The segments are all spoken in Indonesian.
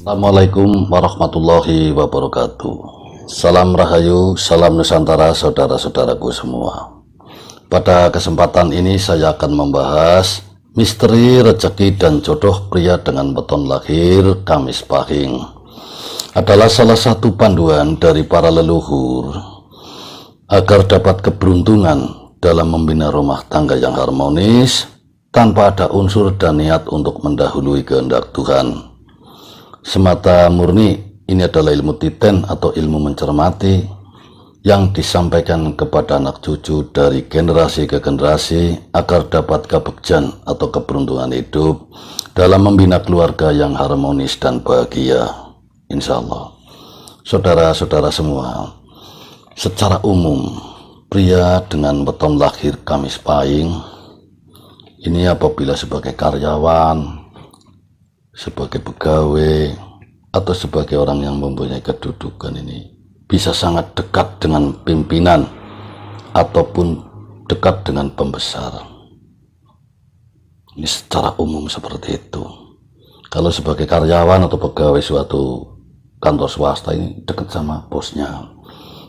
Assalamualaikum warahmatullahi wabarakatuh. Salam Rahayu, salam Nusantara saudara-saudaraku semua. Pada kesempatan ini saya akan membahas misteri rezeki dan jodoh pria dengan weton lahir Kamis Pahing. Adalah salah satu panduan dari para leluhur agar dapat keberuntungan dalam membina rumah tangga yang harmonis tanpa ada unsur dan niat untuk mendahului kehendak Tuhan. Semata murni ini adalah ilmu titen atau ilmu mencermati yang disampaikan kepada anak cucu dari generasi ke generasi agar dapat kebekjan atau keberuntungan hidup dalam membina keluarga yang harmonis dan bahagia. Insya Allah. Saudara-saudara semua, secara umum pria dengan weton lahir Kamis Pahing ini apabila sebagai karyawan, sebagai pegawai, atau sebagai orang yang mempunyai kedudukan ini bisa sangat dekat dengan pimpinan ataupun dekat dengan pembesar. Ini secara umum seperti itu. Kalau sebagai karyawan atau pegawai suatu kantor swasta ini dekat sama bosnya,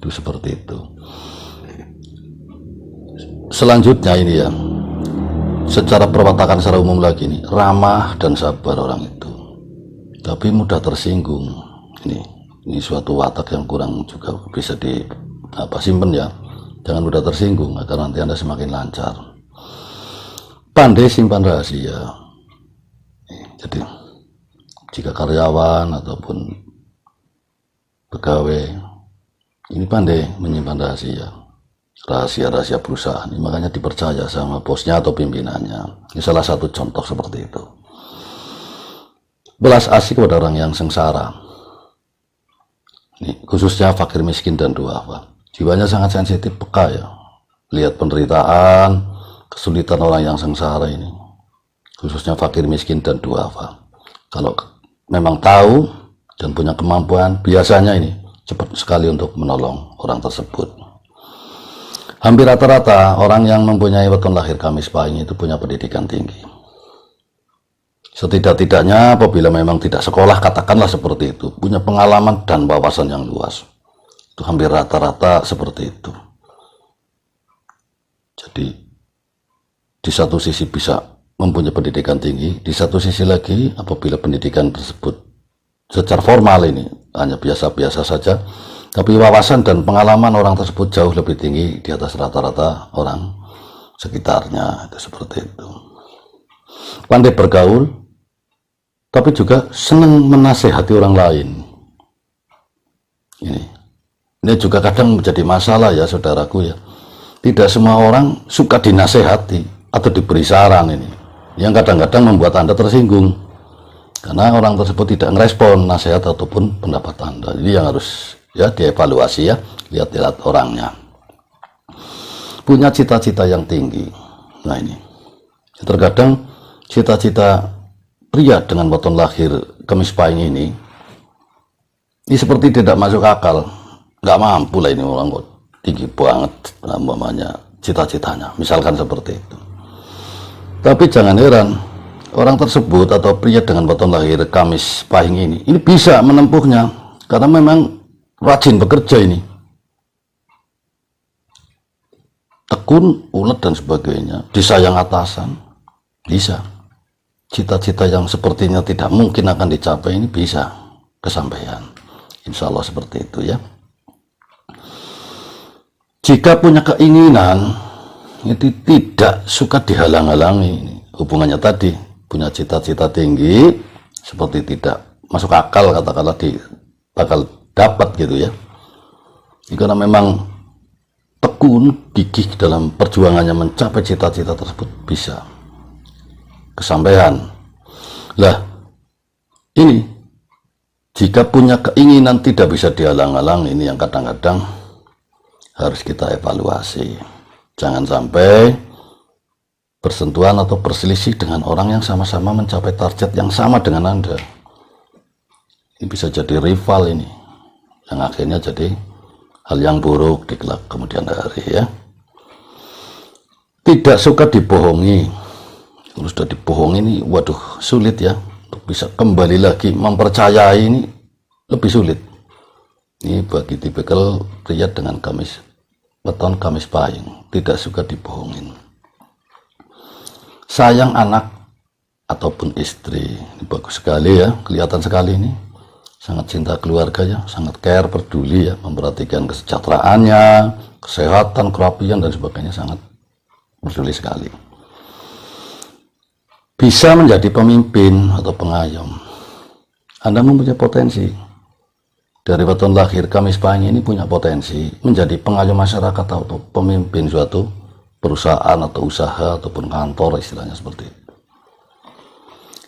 itu seperti itu. Selanjutnya ini ya, secara perwatakan secara umum lagi nih, ramah dan sabar orang itu, tapi mudah tersinggung. Ini suatu watak yang kurang juga bisa simpen ya. Jangan mudah tersinggung agar nanti Anda semakin lancar. Pandai simpan rahasia. Jadi jika karyawan ataupun pegawai ini pandai menyimpan rahasia perusahaan, makanya dipercaya sama bosnya atau pimpinannya. Ini salah satu contoh seperti itu. Belas asih kepada orang yang sengsara, ini khususnya fakir miskin dan duafa. Jiwanya sangat sensitif, peka ya, lihat penderitaan, kesulitan orang yang sengsara ini, khususnya fakir miskin dan duafa. Kalau memang tahu dan punya kemampuan, biasanya ini cepat sekali untuk menolong orang tersebut. Hampir rata-rata orang yang mempunyai weton lahir Kamis Pahing itu punya pendidikan tinggi. Setidak-tidaknya apabila memang tidak sekolah, katakanlah seperti itu, punya pengalaman dan wawasan yang luas. Itu hampir rata-rata seperti itu. Jadi di satu sisi bisa mempunyai pendidikan tinggi, di satu sisi lagi apabila pendidikan tersebut secara formal ini hanya biasa-biasa saja, tapi wawasan dan pengalaman orang tersebut jauh lebih tinggi di atas rata-rata orang sekitarnya. Itu seperti itu. Pandai bergaul, tapi juga senang menasehati orang lain. Ini juga kadang menjadi masalah ya saudaraku ya. Tidak semua orang suka dinasehati atau diberi saran ini, yang kadang-kadang membuat Anda tersinggung karena orang tersebut tidak merespon nasihat ataupun pendapat Anda. Jadi yang harus ya dievaluasi ya, lihat-lihat orangnya. Punya cita-cita yang tinggi. Nah ini terkadang cita-cita pria dengan weton lahir Kamis Pahing ini seperti tidak masuk akal. Nggak mampu lah ini orang kok tinggi banget namanya cita-citanya, misalkan seperti itu. Tapi jangan heran, orang tersebut atau pria dengan weton lahir Kamis Pahing ini bisa menempuhnya karena memang rajin bekerja ini, tekun, ulet dan sebagainya, disayang atasan, bisa. Cita-cita yang sepertinya tidak mungkin akan dicapai ini bisa kesampaian. Insya Allah seperti itu ya. Jika punya keinginan itu tidak suka dihalang-halangi. Hubungannya tadi punya cita-cita tinggi, seperti tidak masuk akal katakanlah bakal dapat gitu ya. Karena memang tekun, gigih dalam perjuangannya mencapai cita-cita tersebut bisa kesampaian. Lah, ini jika punya keinginan tidak bisa dihalang-halang, ini yang kadang-kadang harus kita evaluasi. Jangan sampai bersentuhan atau berselisih dengan orang yang sama-sama mencapai target yang sama dengan Anda. Ini bisa jadi rival ini, yang akhirnya jadi hal yang buruk di kelak kemudian hari ya. Tidak suka dibohongi. Kalau sudah dibohongi ini waduh sulit ya untuk bisa kembali lagi mempercayai ini lebih sulit. Ini bagi tipikal pria dengan weton kamis pahing, tidak suka dibohongin. Sayang anak ataupun istri, ini bagus sekali ya, kelihatan sekali ini. Sangat cinta keluarga ya, sangat care, peduli ya, memperhatikan kesejahteraannya, kesehatan, kerapian dan sebagainya, sangat peduli sekali. Bisa menjadi pemimpin atau pengayom. Anda mempunyai potensi. Dari weton lahir kamis pahing ini punya potensi menjadi pengayom masyarakat atau pemimpin suatu perusahaan atau usaha ataupun kantor, istilahnya seperti itu.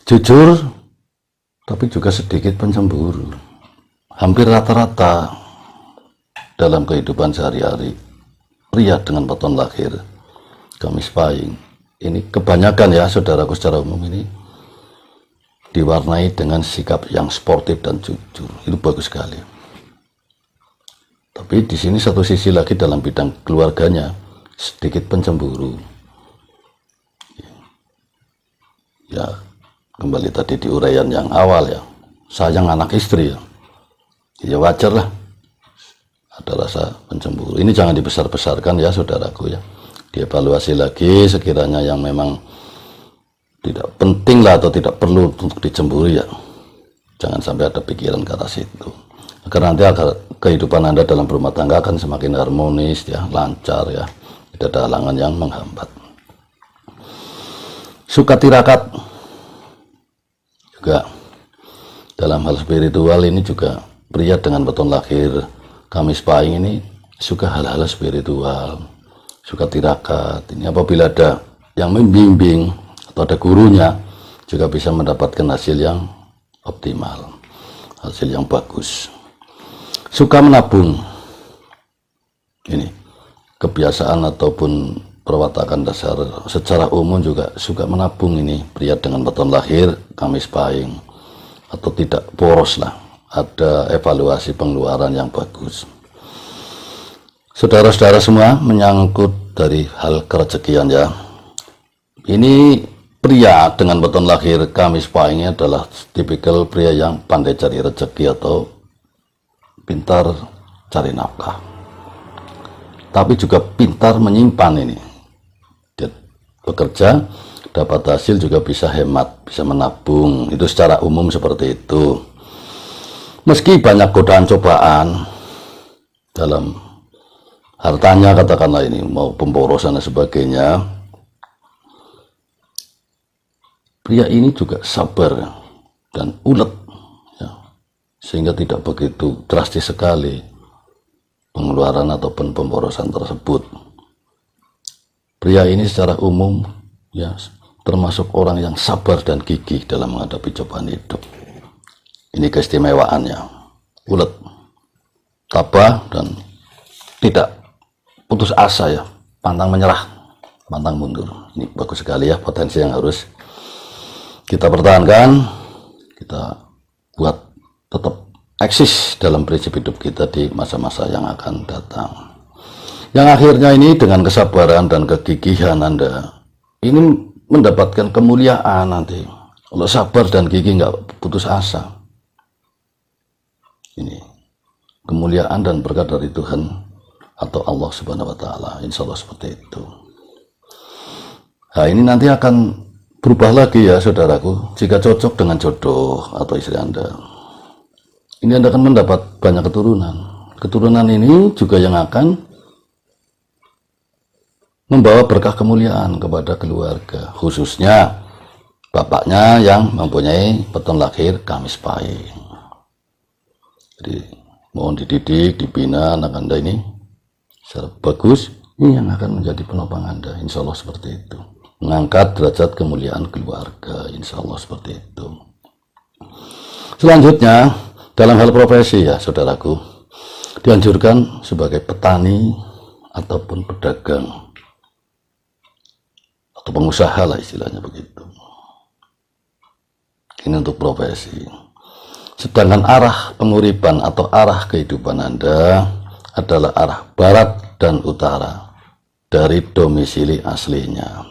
Jujur, tapi juga sedikit pencemburu. Hampir rata-rata dalam kehidupan sehari-hari, pria dengan weton lahir kamis pahing ini kebanyakan ya saudaraku secara umum ini diwarnai dengan sikap yang sportif dan jujur. Itu bagus sekali. Tapi di sini satu sisi lagi dalam bidang keluarganya sedikit pencemburu. Ya, kembali tadi di uraian yang awal ya, sayang anak istri ya. Ya wajar lah. Ada rasa pencemburu. Ini jangan dibesar-besarkan ya saudaraku ya. Dievaluasi lagi sekiranya yang memang tidak penting lah atau tidak perlu untuk dicemburu ya. Jangan sampai ada pikiran ke arah situ. Agar nanti kehidupan Anda dalam rumah tangga akan semakin harmonis ya, lancar ya. Tidak ada halangan yang menghambat. Suka tirakat juga dalam hal spiritual ini juga pria dengan weton lahir kamis pahing ini suka hal-hal spiritual, suka tirakat. Ini apabila ada yang membimbing atau ada gurunya juga bisa mendapatkan hasil yang optimal, hasil yang bagus. Suka menabung, ini kebiasaan ataupun perwatakan dasar secara umum juga suka menabung ini pria dengan weton lahir kamis pahing, atau tidak boros lah, ada evaluasi pengeluaran yang bagus. Saudara-saudara semua, menyangkut dari hal kerezekian ya, ini pria dengan weton lahir kamis pahingnya adalah tipikal pria yang pandai cari rezeki atau pintar cari nafkah, tapi juga pintar menyimpan ini. Dia bekerja dapat hasil juga bisa hemat, bisa menabung. Itu secara umum seperti itu. Meski banyak godaan cobaan dalam hartanya, katakanlah ini mau pemborosan dan sebagainya, pria ini juga sabar dan ulet ya, sehingga tidak begitu drastis sekali pengeluaran ataupun pemborosan tersebut. Pria ini secara umum ya termasuk orang yang sabar dan gigih dalam menghadapi cobaan hidup. Ini keistimewaannya, ulet, tabah dan tidak putus asa ya, pantang menyerah, pantang mundur. Ini bagus sekali ya, potensi yang harus kita pertahankan, kita buat tetap eksis dalam prinsip hidup kita di masa-masa yang akan datang. Yang akhirnya ini dengan kesabaran dan kegigihan Anda ini mendapatkan kemuliaan nanti. Kalau sabar dan gigih nggak putus asa, ini kemuliaan dan berkat dari Tuhan atau Allah Subhanahu wa Ta'ala, insya Allah seperti itu. Nah ini nanti akan berubah lagi ya saudaraku, jika cocok dengan jodoh atau istri Anda. Ini Anda akan mendapat banyak keturunan. Keturunan ini juga yang akan membawa berkah kemuliaan kepada keluarga, khususnya bapaknya yang mempunyai weton lahir kamis pahing. Jadi mohon dididik, dibina anak Anda ini secara bagus. Ini yang akan menjadi penopang Anda, insya Allah seperti itu. Mengangkat derajat kemuliaan keluarga, insya Allah seperti itu. Selanjutnya dalam hal profesi ya saudaraku, dianjurkan sebagai petani ataupun pedagang atau pengusaha lah istilahnya begitu. Ini untuk profesi. Sedangkan arah penguripan atau arah kehidupan Anda adalah arah barat dan utara dari domisili aslinya,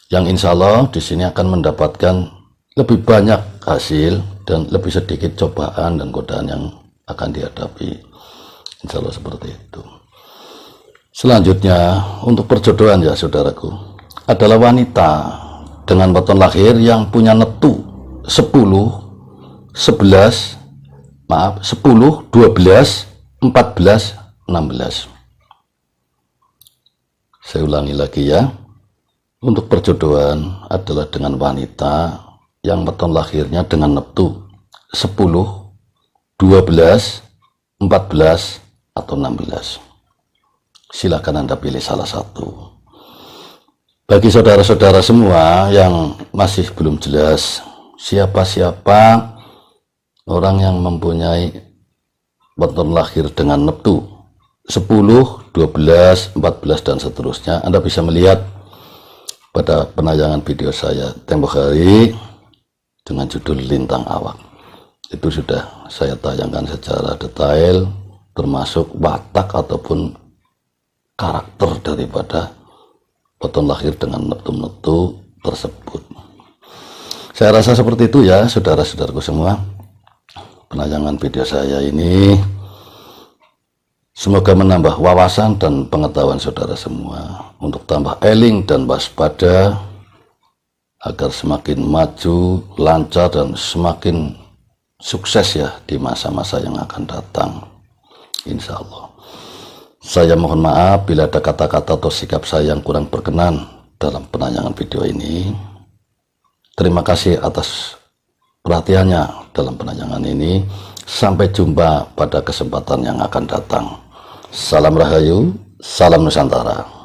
yang insya Allah di sini akan mendapatkan lebih banyak hasil dan lebih sedikit cobaan dan godaan yang akan dihadapi. Insya Allah seperti itu. Selanjutnya untuk perjodohan ya saudaraku, adalah wanita dengan weton lahir yang punya netu 10, 11, 10, 12, 14, 16. Saya ulangi lagi ya. Untuk perjodohan adalah dengan wanita yang weton lahirnya dengan neptu 10, 12, 14, atau 16. Silakan Anda pilih salah satu. Bagi saudara-saudara semua yang masih belum jelas siapa-siapa orang yang mempunyai weton lahir dengan neptu 10, 12, 14, dan seterusnya, Anda bisa melihat pada penayangan video saya tempo hari dengan judul Lintang Awak. Itu sudah saya tayangkan secara detail, termasuk watak ataupun karakter daripada weton lahir dengan neptu-neptu tersebut. Saya rasa seperti itu ya saudara-saudaraku semua. Penayangan video saya ini semoga menambah wawasan dan pengetahuan saudara semua untuk tambah eling dan waspada agar semakin maju, lancar, dan semakin sukses ya di masa-masa yang akan datang, insya Allah. Saya mohon maaf bila ada kata-kata atau sikap saya yang kurang berkenan dalam penayangan video ini. Terima kasih atas perhatiannya dalam penayangan ini. Sampai jumpa pada kesempatan yang akan datang. Salam Rahayu, salam Nusantara.